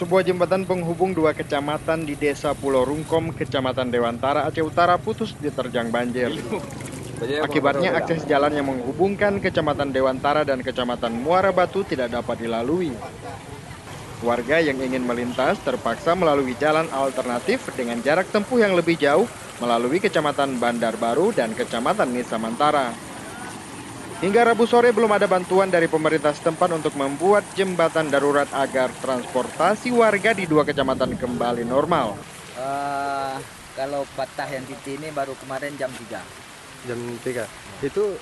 Sebuah jembatan penghubung dua kecamatan di Desa Pulau Rungkom, Kecamatan Dewantara, Aceh Utara putus diterjang banjir. Akibatnya akses jalan yang menghubungkan Kecamatan Dewantara dan Kecamatan Muara Batu tidak dapat dilalui. Warga yang ingin melintas terpaksa melalui jalan alternatif dengan jarak tempuh yang lebih jauh melalui Kecamatan Bandar Baru dan Kecamatan Nisa Mantara. Hingga Rabu sore belum ada bantuan dari pemerintah setempat untuk membuat jembatan darurat agar transportasi warga di dua kecamatan kembali normal. Eh, Kalau patah yang titik ini baru kemarin jam 3. Jam 3. Itu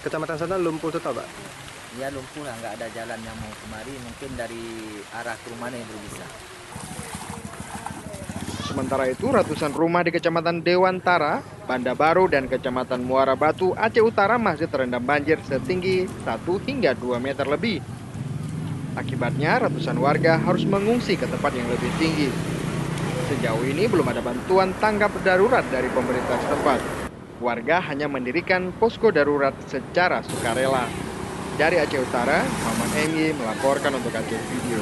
kecamatan sana lumpuh total, Pak? Ya lumpuh lah, nggak ada jalan yang mau kemari. Mungkin dari arah ke rumahnya yang belum bisa. Sementara itu, ratusan rumah di Kecamatan Dewantara, Banda Baru, dan Kecamatan Muara Batu, Aceh Utara masih terendam banjir setinggi 1 hingga 2 meter lebih. Akibatnya, ratusan warga harus mengungsi ke tempat yang lebih tinggi. Sejauh ini belum ada bantuan tanggap darurat dari pemerintah setempat. Warga hanya mendirikan posko darurat secara sukarela. Dari Aceh Utara, Muhammad Emy melaporkan untuk Aceh Video.